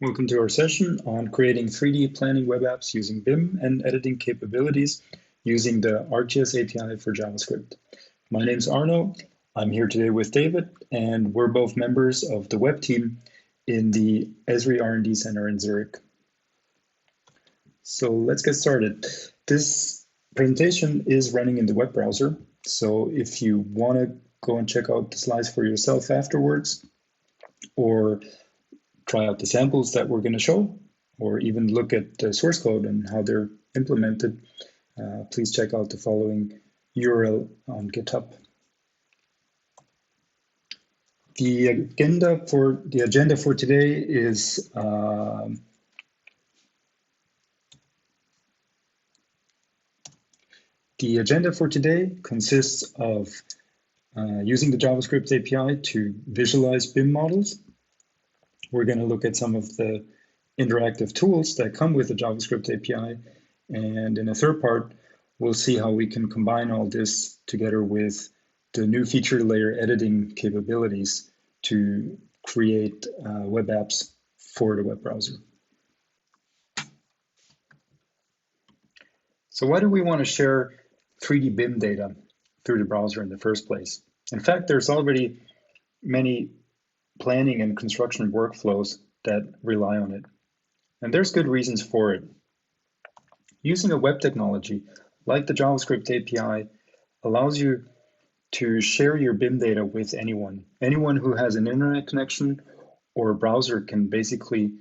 Welcome to our session on creating 3D planning web apps using BIM and editing capabilities using the ArcGIS API for JavaScript. My name is Arno. I'm here today with David, and we're both members of the web team in the Esri R&D Center in Zurich. So let's get started. This presentation is running in the web browser. So if you want to go and check out the slides for yourself afterwards, or try out the samples that we're going to show, or even look at the source code and how they're implemented, please check out the following URL on GitHub. The agenda for today is consists of using the JavaScript API to visualize BIM models. We're going to look at some of the interactive tools that come with the JavaScript API. And in a third part, we'll see how we can combine all this together with the new feature layer editing capabilities to create web apps for the web browser. So why do we want to share 3D BIM data through the browser in the first place? In fact, there's already many planning and construction workflows that rely on it. And there's good reasons for it. Using a web technology like the JavaScript API allows you to share your BIM data with anyone. Anyone who has an internet connection or a browser can basically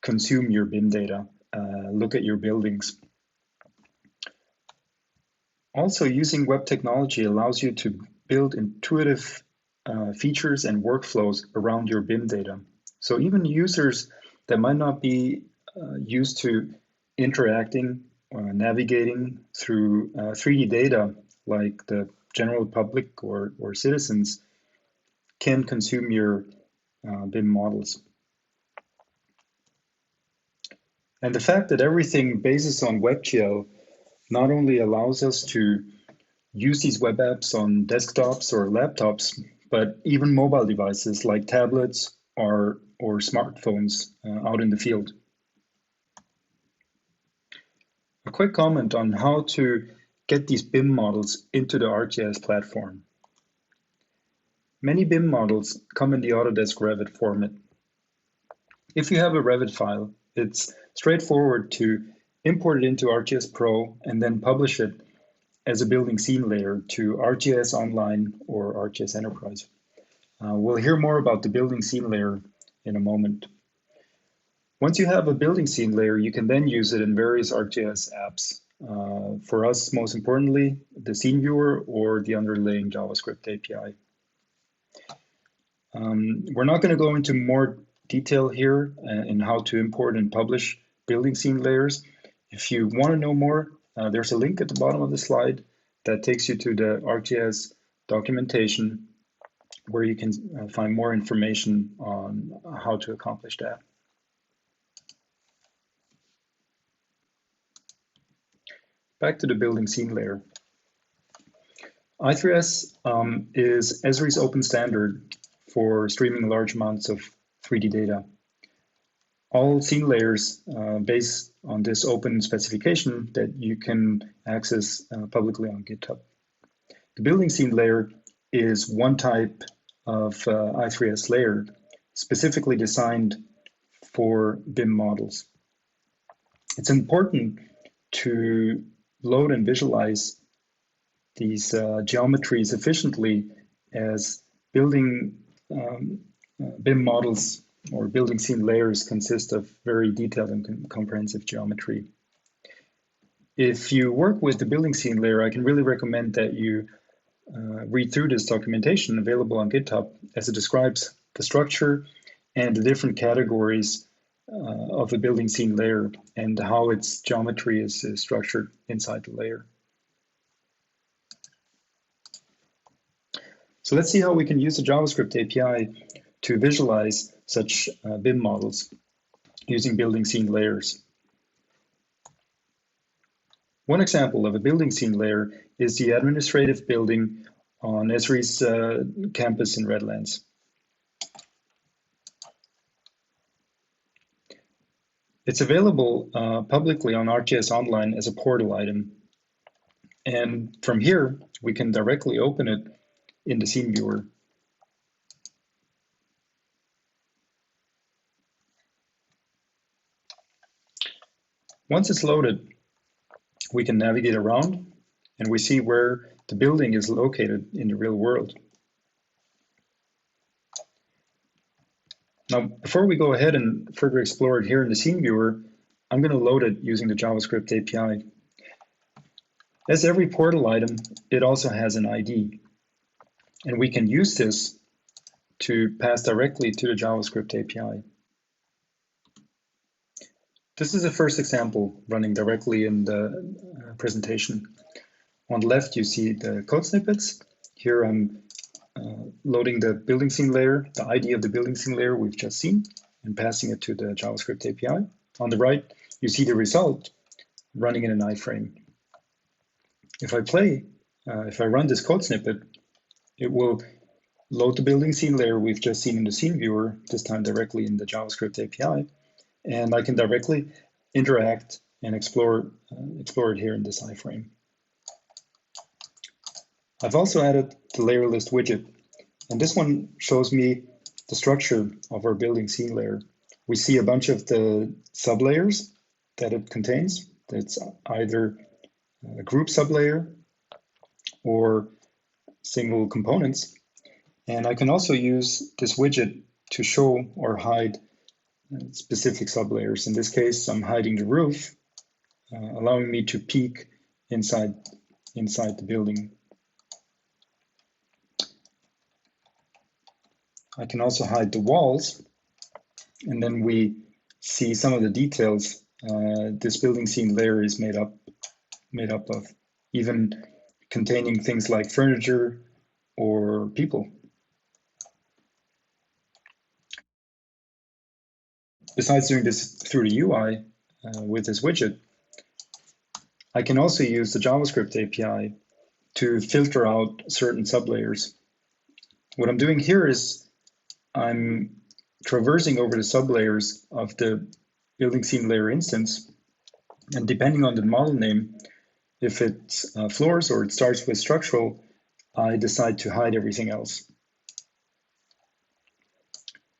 consume your BIM data, look at your buildings. Also, using web technology allows you to build intuitive features and workflows around your BIM data. So even users that might not be used to interacting or navigating through 3D data, like the general public or citizens, can consume your BIM models. And the fact that everything bases on WebGL not only allows us to use these web apps on desktops or laptops, but even mobile devices like tablets or smartphones out in the field. A quick comment on how to get these BIM models into the ArcGIS platform. Many BIM models come in the Autodesk Revit format. If you have a Revit file, it's straightforward to import it into ArcGIS Pro and then publish it as a building scene layer to ArcGIS Online or ArcGIS Enterprise. We'll hear more about the building scene layer in a moment. Once you have a building scene layer, you can then use it in various ArcGIS apps. For us, most importantly, the scene viewer or the underlying JavaScript API. We're not going to go into more detail here in how to import and publish building scene layers. If you want to know more, there's a link at the bottom of the slide that takes you to the ArcGIS documentation where you can find more information on how to accomplish that. Back to the building scene layer. i3S is Esri's open standard for streaming large amounts of 3D data. All scene layers based on this open specification that you can access publicly on GitHub. The building scene layer is one type of i3S layer specifically designed for BIM models. It's important to load and visualize these geometries efficiently, as building BIM models or building scene layers consist of very detailed and comprehensive geometry. If you work with the building scene layer, I can really recommend that you read through this documentation available on GitHub, as it describes the structure and the different categories of the building scene layer and how its geometry is structured inside the layer. So let's see how we can use the JavaScript API to visualize such BIM models using building scene layers. One example of a building scene layer is the administrative building on Esri's campus in Redlands. It's available publicly on ArcGIS Online as a portal item. And from here, we can directly open it in the scene viewer. Once it's loaded, we can navigate around and we see where the building is located in the real world. Now, before we go ahead and further explore it here in the scene viewer, I'm going to load it using the JavaScript API. As every portal item, it also has an ID. And we can use this to pass directly to the JavaScript API. This is a first example running directly in the presentation. On the left, you see the code snippets. Here I'm loading the building scene layer, the ID of the building scene layer we've just seen, and passing it to the JavaScript API. On the right, you see the result running in an iframe. If I run this code snippet, it will load the building scene layer we've just seen in the scene viewer, this time directly in the JavaScript API, and I can directly interact and explore it here in this iframe. I've also added the layer list widget, and this one shows me the structure of our building scene layer. We see a bunch of the sublayers that it contains. It's either a group sublayer or single components. And I can also use this widget to show or hide specific sublayers. In this case, I'm hiding the roof, allowing me to peek inside the building. I can also hide the walls, and then we see some of the details this building scene layer is made up of, even containing things like furniture or people. Besides doing this through the UI with this widget, I can also use the JavaScript API to filter out certain sublayers. What I'm doing here is I'm traversing over the sublayers of the building scene layer instance, and depending on the model name, if it's floors or it starts with structural, I decide to hide everything else.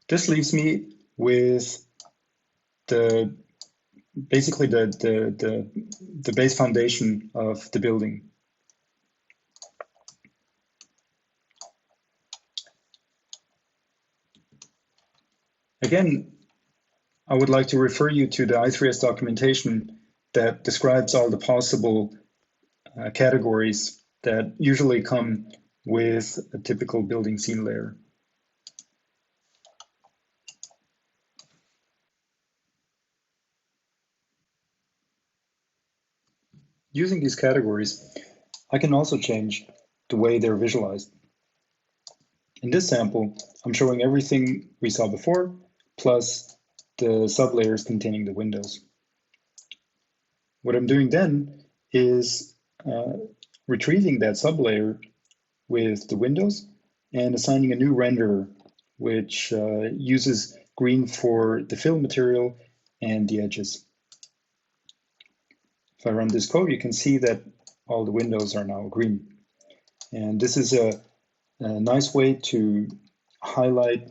This leaves me with basically the base foundation of the building. Again, I would like to refer you to the i3s documentation that describes all the possible categories that usually come with a typical building scene layer. Using these categories, I can also change the way they're visualized. In this sample, I'm showing everything we saw before, plus the sublayers containing the windows. What I'm doing then is retrieving that sublayer with the windows and assigning a new renderer, which uses green for the fill material and the edges. If I run this code, you can see that all the windows are now green. And this is a nice way to highlight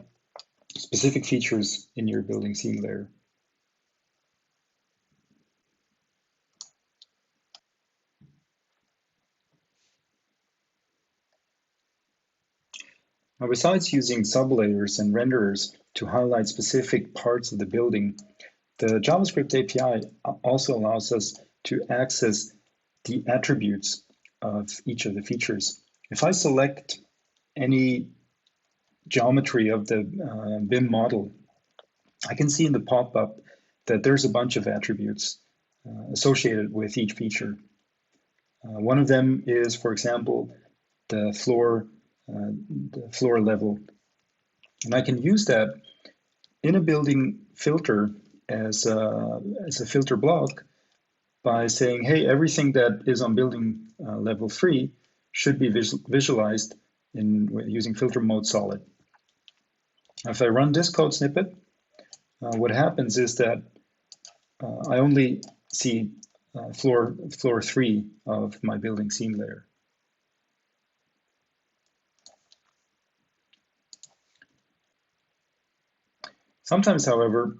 specific features in your building scene layer. Now, besides using sublayers and renderers to highlight specific parts of the building, the JavaScript API also allows us to access the attributes of each of the features. If I select any geometry of the BIM model, I can see in the pop-up that there's a bunch of attributes associated with each feature. One of them is, for example, the floor level. And I can use that in a building filter as a filter block by saying, hey, everything that is on building level 3 should be visualized using filter mode solid. If I run this code snippet, what happens is that I only see floor 3 of my building scene layer. Sometimes, however,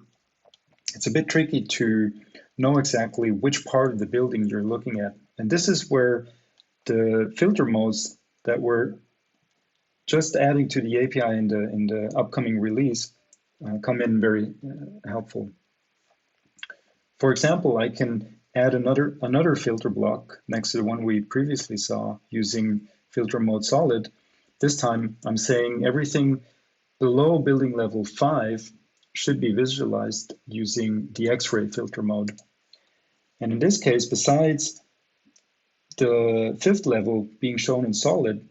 it's a bit tricky to know exactly which part of the building you're looking at. And this is where the filter modes that we're just adding to the API in the upcoming release come in very helpful. For example, I can add another filter block next to the one we previously saw using filter mode solid. This time I'm saying everything below building level 5 should be visualized using the X-ray filter mode. And in this case, besides the 5th level being shown in solid,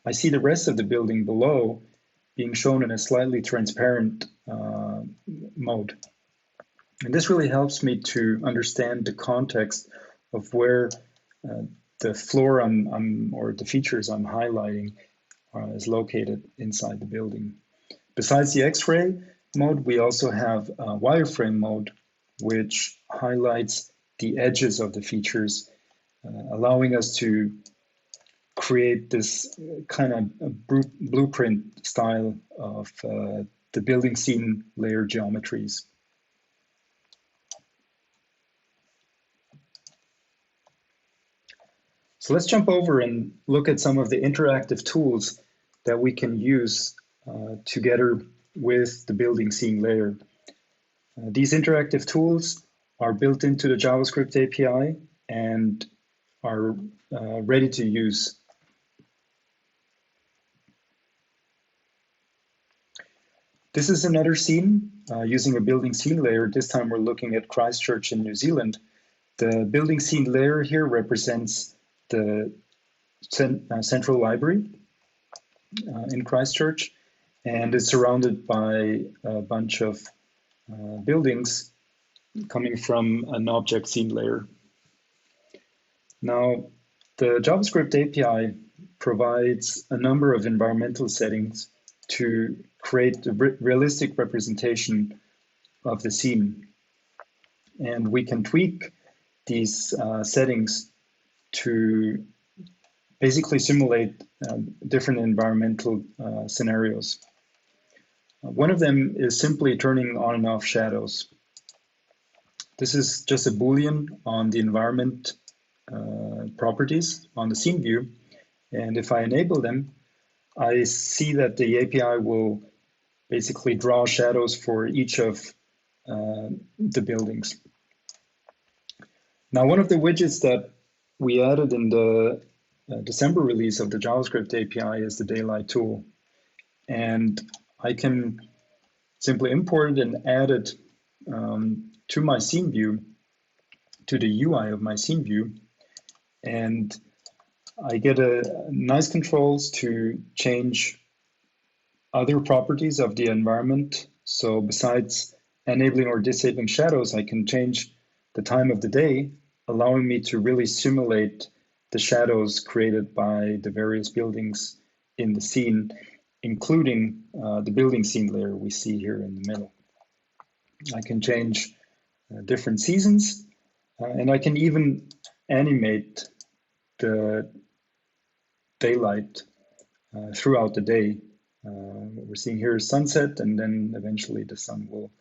I see the rest of the building below being shown in a slightly transparent mode. And this really helps me to understand the context of where the floor or the features I'm highlighting is located inside the building. Besides the X-ray mode, we also have wireframe mode, which highlights the edges of the features, allowing us to create this kind of blueprint style of the building scene layer geometries. So let's jump over and look at some of the interactive tools that we can use together with the building scene layer. These interactive tools are built into the JavaScript API and are ready to use. This is another scene using a building scene layer. This time we're looking at Christchurch in New Zealand. The building scene layer here represents the central library in Christchurch, and it's surrounded by a bunch of buildings coming from an object scene layer. Now, the JavaScript API provides a number of environmental settings to create a realistic representation of the scene. And we can tweak these settings to basically simulate different environmental scenarios. One of them is simply turning on and off shadows. This is just a Boolean on the environment properties on the scene view. And if I enable them, I see that the API will basically draw shadows for each of the buildings. Now, one of the widgets that we added in the December release of the JavaScript API is the daylight tool. And I can simply import it and add it to my scene view, to the UI of my scene view. And I get a nice controls to change other properties of the environment. So besides enabling or disabling shadows, I can change the time of the day, allowing me to really simulate the shadows created by the various buildings in the scene, including the building scene layer we see here in the middle. I can change different seasons, and I can even animate the daylight throughout the day. What we're seeing here is sunset, and then eventually the sun will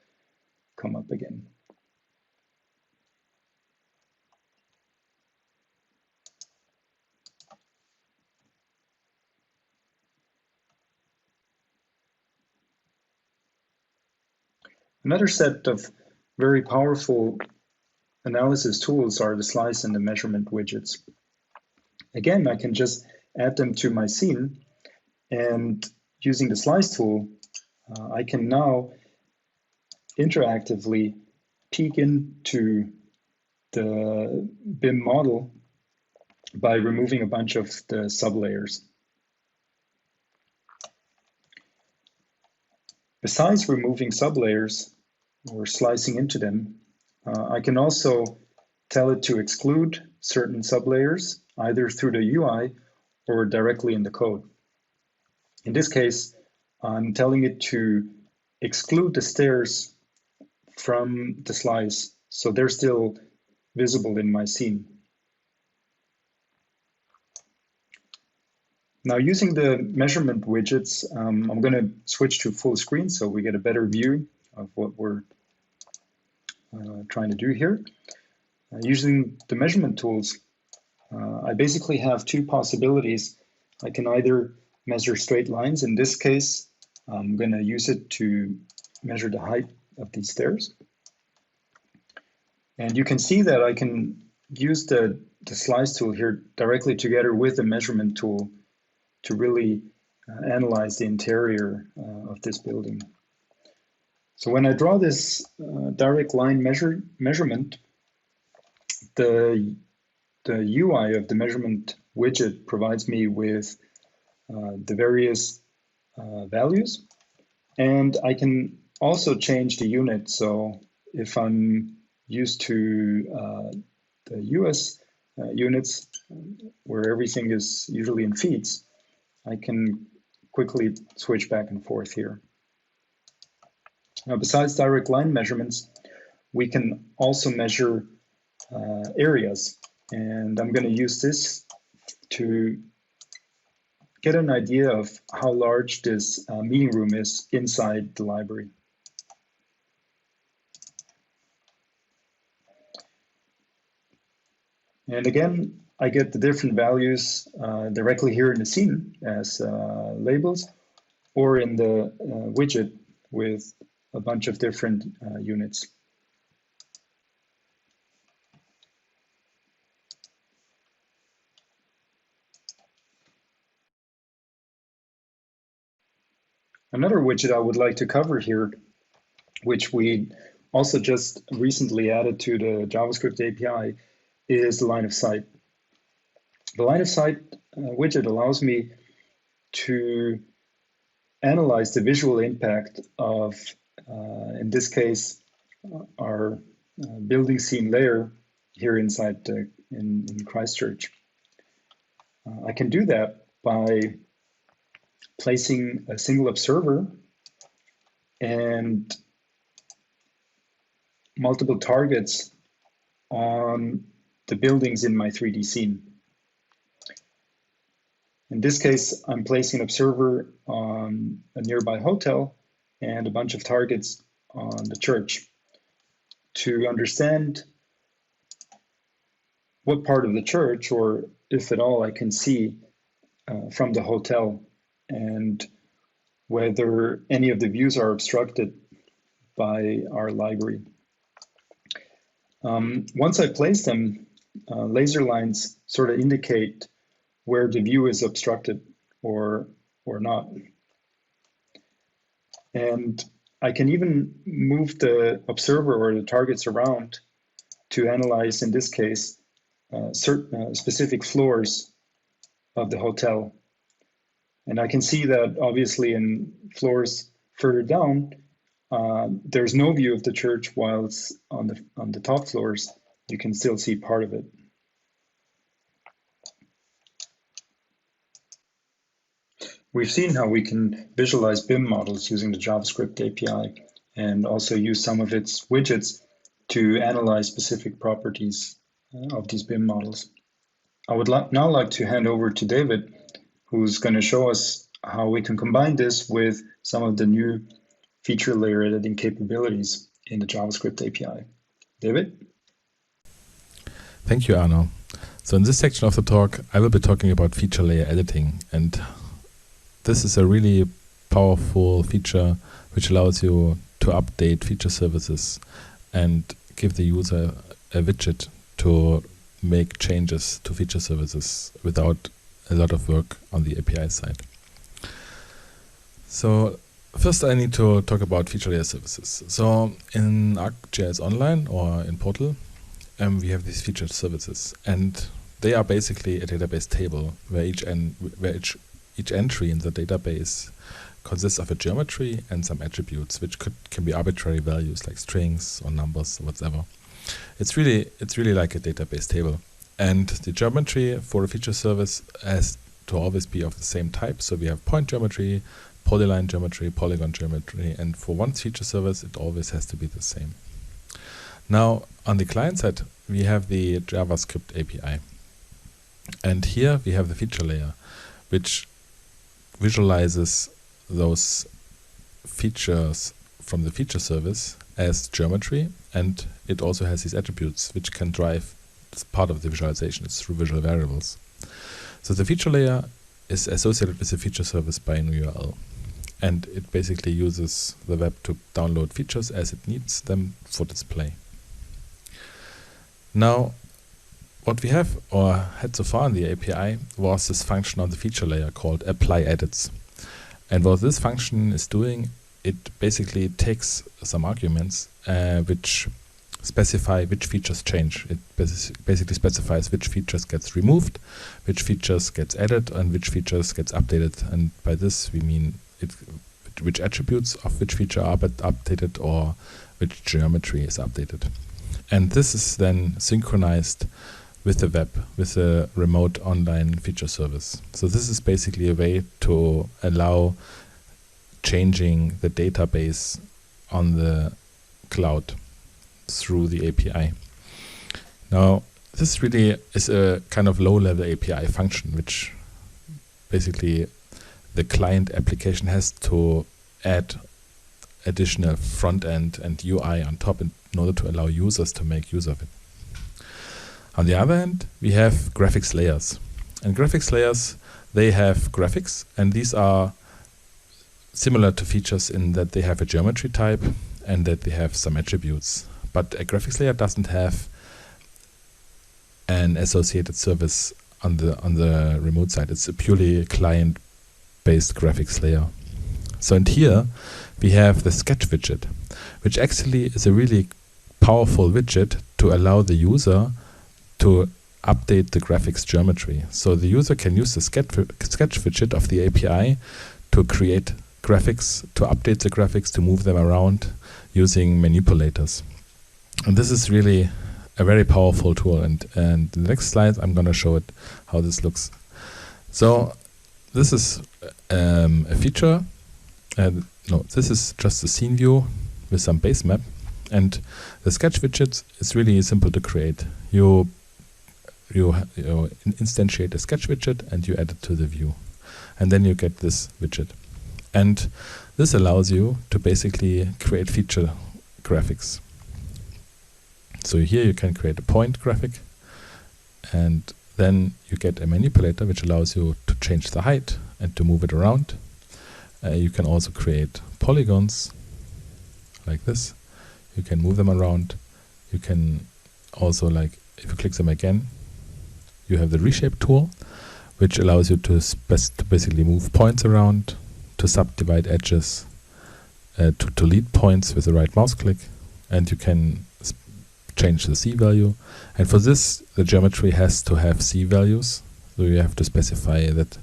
come up again. Another set of very powerful analysis tools are the slice and the measurement widgets. Again, I can just add them to my scene, and using the slice tool, I can now interactively peek into the BIM model by removing a bunch of the sublayers. Besides removing sublayers or slicing into them, I can also tell it to exclude certain sublayers, either through the UI or directly in the code. In this case, I'm telling it to exclude the stairs from the slice so they're still visible in my scene. Now, using the measurement widgets, I'm going to switch to full screen so we get a better view of what we're trying to do here. Using the measurement tools, I basically have two possibilities. I can either measure straight lines. In this case, I'm going to use it to measure the height of these stairs. And you can see that I can use the slice tool here directly together with the measurement tool to really analyze the interior of this building. So when I draw this direct line measurement, the UI of the measurement widget provides me with the various values, and I can also change the unit. So if I'm used to the US units, where everything is usually in feet, I can quickly switch back and forth here. Now, besides direct line measurements, we can also measure areas, and I'm going to use this to get an idea of how large this meeting room is inside the library. And again, I get the different values directly here in the scene as labels, or in the widget with a bunch of different units. Another widget I would like to cover here, which we also just recently added to the JavaScript API, is the line of sight. The line of sight widget allows me to analyze the visual impact of, in this case, our building scene layer here inside in Christchurch. I can do that by placing a single observer and multiple targets on the buildings in my 3D scene. In this case, I'm placing an observer on a nearby hotel and a bunch of targets on the church to understand what part of the church, or if at all, I can see from the hotel, and whether any of the views are obstructed by our library. Once I place them, laser lines sort of indicate where the view is obstructed or not. And I can even move the observer or the targets around to analyze, in this case, certain specific floors of the hotel. And I can see that obviously in floors further down, there's no view of the church, whilst on the top floors, you can still see part of it. We've seen how we can visualize BIM models using the JavaScript API, and also use some of its widgets to analyze specific properties of these BIM models. I would now like to hand over to David, who's going to show us how we can combine this with some of the new feature layer editing capabilities in the JavaScript API. David? Thank you, Arno. So in this section of the talk, I will be talking about feature layer editing, and this is a really powerful feature which allows you to update feature services and give the user a widget to make changes to feature services without a lot of work on the API side. So first I need to talk about feature layer services. So in ArcGIS Online or in Portal, we have these feature services, and they are basically a database table where each entry in the database consists of a geometry and some attributes, which can be arbitrary values like strings or numbers or whatever. It's really like a database table. And the geometry for a feature service has to always be of the same type. So we have point geometry, polyline geometry, polygon geometry, and for one feature service, it always has to be the same. Now, on the client side, we have the JavaScript API. And here we have the feature layer, which visualizes those features from the feature service as geometry, and it also has these attributes which can drive this part of the visualization. It's through visual variables. So the feature layer is associated with the feature service by an URL, and it basically uses the web to download features as it needs them for display. Now, what we have or had so far in the API was this function on the feature layer called apply edits. And what this function is doing, it basically takes some arguments which specify which features change. It basically specifies which features gets removed, which features gets added, and which features gets updated. And by this we mean which attributes of which feature are updated or which geometry is updated. And this is then synchronized with the web, with a remote online feature service. So this is basically a way to allow changing the database on the cloud through the API. Now, this really is a kind of low-level API function, which basically the client application has to add additional front-end and UI on top in order to allow users to make use of it. On the other hand, we have graphics layers. And graphics layers, they have graphics, and these are similar to features in that they have a geometry type and that they have some attributes. But a graphics layer doesn't have an associated service on the remote side. It's a purely client-based graphics layer. So and here we have the sketch widget, which actually is a really powerful widget to allow the user to update the graphics geometry. So the user can use the sketch widget of the API to create graphics, to update the graphics, to move them around using manipulators. And this is really a very powerful tool. And the next slide, I'm going to show it how this looks. So this is a feature. No, this is just a scene view with some base map. And the sketch widget is really simple to create. You instantiate a sketch widget and you add it to the view. And then you get this widget. And this allows you to basically create feature graphics. So here you can create a point graphic, and then you get a manipulator which allows you to change the height and to move it around. You can also create polygons like this. You can move them around. You can also, like, if you click them again, you have the reshape tool, which allows you to basically move points around, to subdivide edges, to delete points with the right mouse click, and you can change the C value. And for this, the geometry has to have C values, so you have to specify that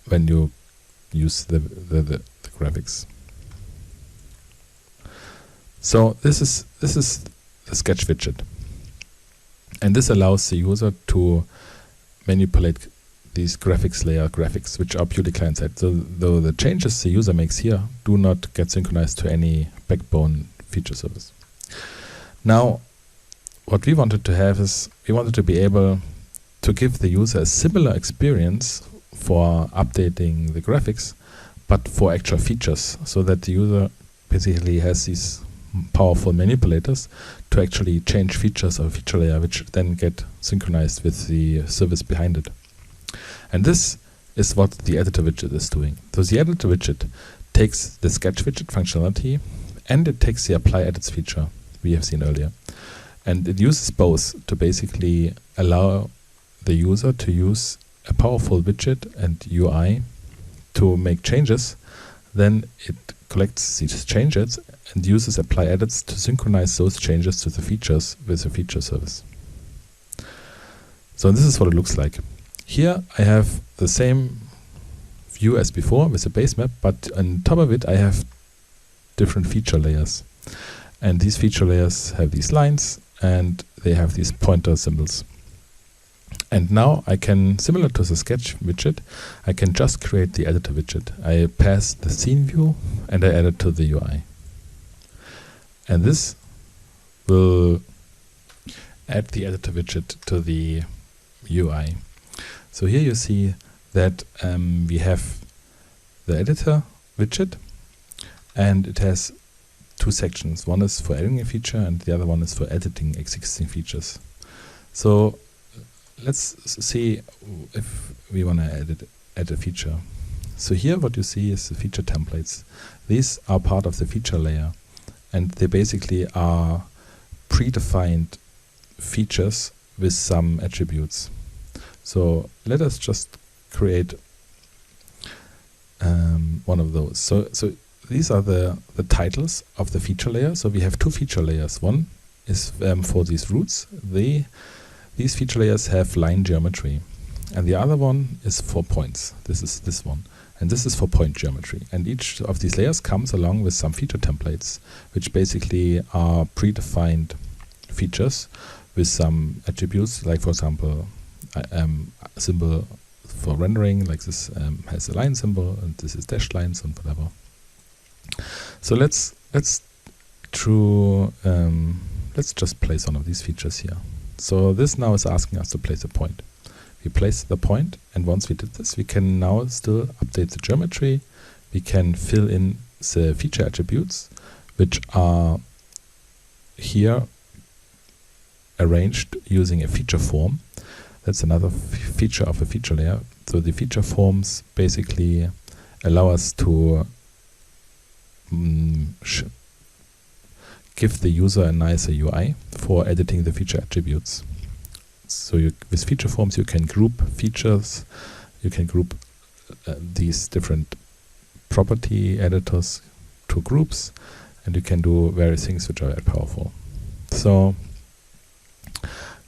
when you use the graphics. So this is the sketch widget, and this allows the user to manipulate these graphics layer graphics, which are purely client-side. So though the changes the user makes here do not get synchronized to any backbone feature service. Now, what we wanted to have is we wanted to be able to give the user a similar experience for updating the graphics, but for actual features, so that the user basically has these powerful manipulators to actually change features of a feature layer, which then get synchronized with the service behind it. And this is what the editor widget is doing. So the editor widget takes the sketch widget functionality and it takes the apply edits feature we have seen earlier. And it uses both to basically allow the user to use a powerful widget and UI to make changes. Then it collects these changes and uses apply edits to synchronize those changes to the features with the feature service. So this is what it looks like. Here I have the same view as before with the base map, but on top of it I have different feature layers. And these feature layers have these lines and they have these pointer symbols. And now I can, similar to the sketch widget, I can just create the editor widget. I pass the scene view and I add it to the UI. And this will add the editor widget to the UI. So here you see that we have the editor widget, and it has two sections. One is for adding a feature and the other one is for editing existing features. So let's see if we want to add a feature. So here what you see is the feature templates. These are part of the feature layer, and they basically are predefined features with some attributes. So let us just create one of those. So these are the titles of the feature layer. So we have two feature layers. One is for these routes. These feature layers have line geometry, and the other one is for points. This is this one, and this is for point geometry. And each of these layers comes along with some feature templates, which basically are predefined features with some attributes, like for example, a symbol for rendering, like this has a line symbol, and this is dashed lines and whatever. So let's just place one of these features here. So this now is asking us to place a point. We place the point, and once we did this, we can now still update the geometry. We can fill in the feature attributes, which are here arranged using a feature form. That's another feature of a feature layer. So the feature forms basically allow us to give the user a nicer UI for editing the feature attributes. So with feature forms you can group features, you can group these different property editors to groups, and you can do various things which are very powerful. So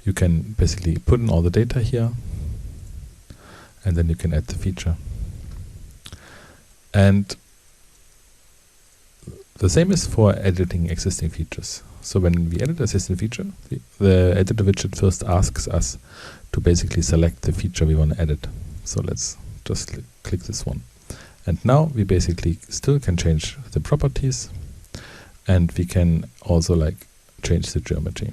you can basically put in all the data here, and then you can add the feature. And the same is for editing existing features. So when we edit an existing feature, the editor widget first asks us to basically select the feature we want to edit. So let's just click this one. And now we basically still can change the properties, and we can also change the geometry.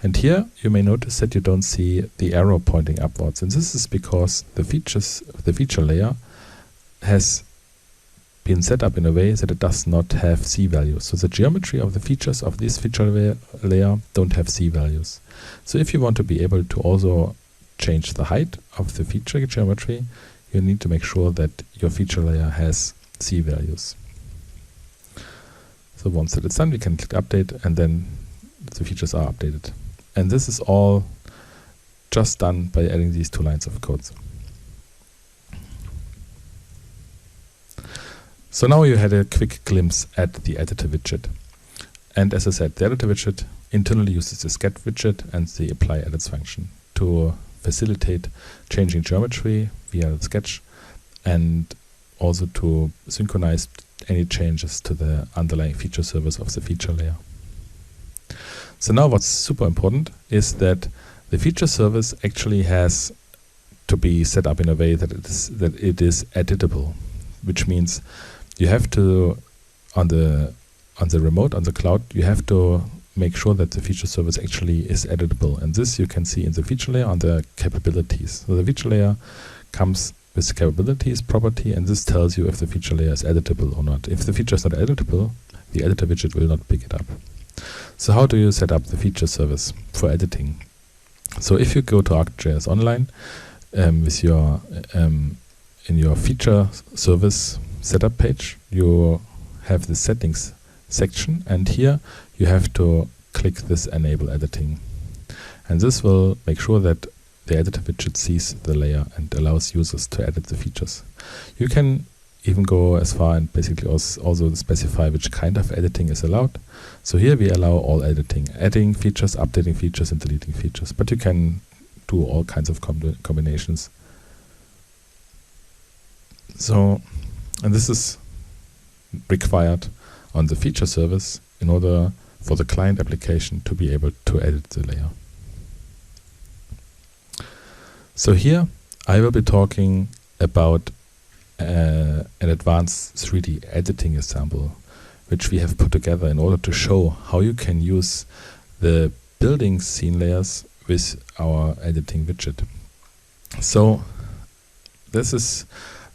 And here you may notice that you don't see the arrow pointing upwards, and this is because the feature layer has been set up in a way that it does not have C values. So the geometry of the features of this feature layer don't have C values. So if you want to be able to also change the height of the feature geometry, you need to make sure that your feature layer has C values. So once that it's done, we can click update, and then the features are updated. And this is all just done by adding these two lines of code. So now you had a quick glimpse at the editor widget. And as I said, the editor widget internally uses the get widget and the apply edits function to facilitate changing geometry via the sketch, and also to synchronize any changes to the underlying feature service of the feature layer. So now what's super important is that the feature service actually has to be set up in a way that it is editable, which means you have to, on the remote, on the cloud, you have to make sure that the feature service actually is editable. And this you can see in the feature layer on the capabilities. So the feature layer comes with the capabilities property, and this tells you if the feature layer is editable or not. If the feature is not editable, the editor widget will not pick it up. So how do you set up the feature service for editing? So if you go to ArcGIS Online with your in your feature service setup page, you have the settings section, and here you have to click this enable editing, and this will make sure that the editor widget sees the layer and allows users to edit the features. You can even go as far and basically also specify which kind of editing is allowed. So here we allow all editing, adding features, updating features, and deleting features, but you can do all kinds of combinations. So, and this is required on the feature service in order for the client application to be able to edit the layer. So here I will be talking about an advanced 3D editing example, which we have put together in order to show how you can use the building scene layers with our editing widget. So this is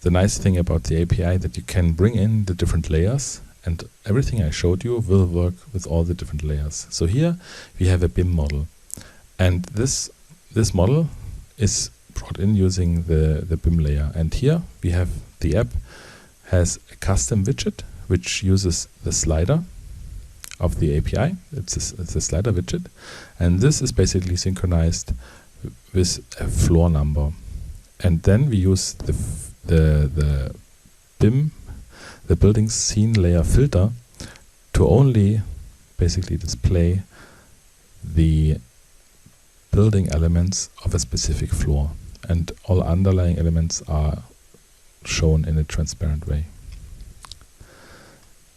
the nice thing about the API, that you can bring in the different layers, and everything I showed you will work with all the different layers. So here we have a BIM model, and this model is brought in using the BIM layer. And here we have the app has a custom widget which uses the slider of the API. It's a slider widget, and this is basically synchronized with a floor number. And then we use the BIM, the building scene layer filter, to only basically display the building elements of a specific floor, and all underlying elements are shown in a transparent way.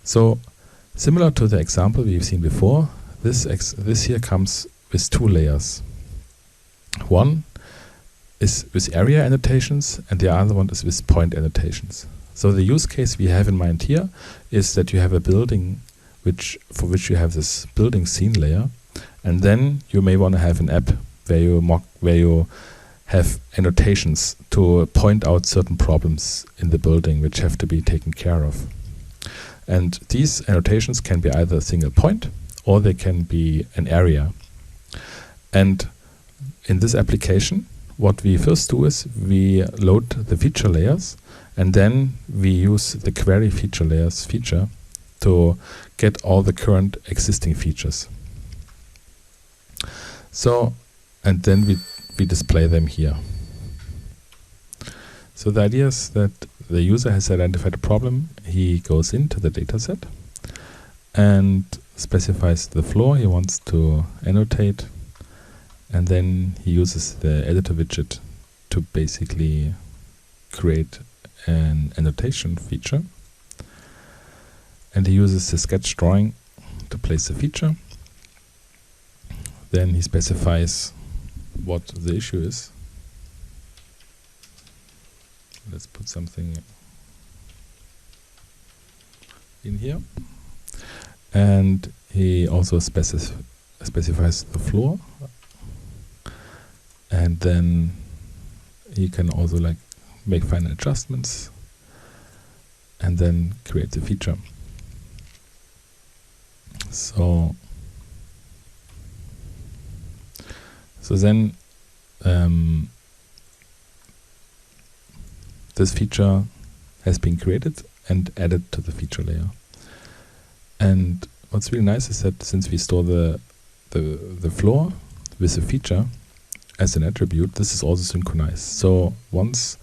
So similar to the example we've seen before, this here comes with two layers. One is with area annotations, and the other one is with point annotations. So the use case we have in mind here is that you have a building for which you have this building scene layer, and then you may want to have an app where you have annotations to point out certain problems in the building which have to be taken care of. And these annotations can be either a single point or they can be an area. And in this application, what we first do is we load the feature layers, and then we use the query feature layers feature to get all the current existing features. So, and then we display them here. So the idea is that the user has identified a problem. He goes into the dataset and specifies the floor he wants to annotate, and then he uses the editor widget to basically create an annotation feature. And he uses the sketch drawing to place the feature. Then he specifies what the issue is. Let's put something in here. And he also specifies the floor. And then he can also make final adjustments and then create the feature. So then this feature has been created and added to the feature layer. And what's really nice is that since we store the floor with the feature as an attribute, this is also synchronized. So once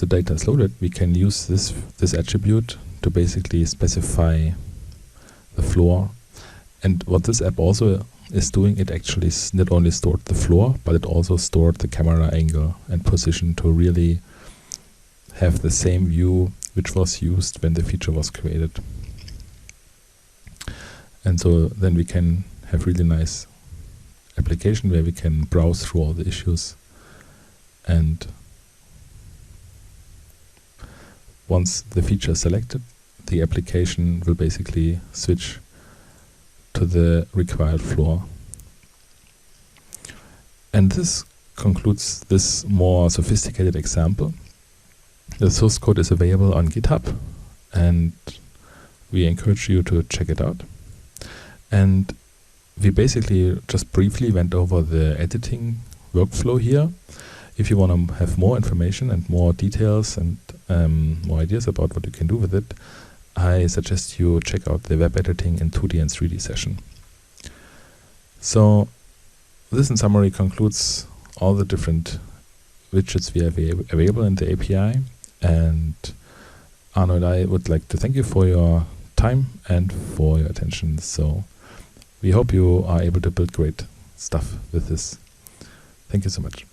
the data is loaded, we can use this attribute to basically specify the floor. And what this app also is doing, it actually not only stored the floor, but it also stored the camera angle and position to really have the same view which was used when the feature was created. And so then we can have really nice application where we can browse through all the issues, and once the feature is selected, the application will basically switch to the required floor. And this concludes this more sophisticated example. The source code is available on GitHub, and we encourage you to check it out. And we basically just briefly went over the editing workflow here. If you want to have more information and more details and more ideas about what you can do with it, I suggest you check out the web editing in 2D and 3D session. So this in summary concludes all the different widgets we have available in the API. And Arno and I would like to thank you for your time and for your attention. So we hope you are able to build great stuff with this. Thank you so much.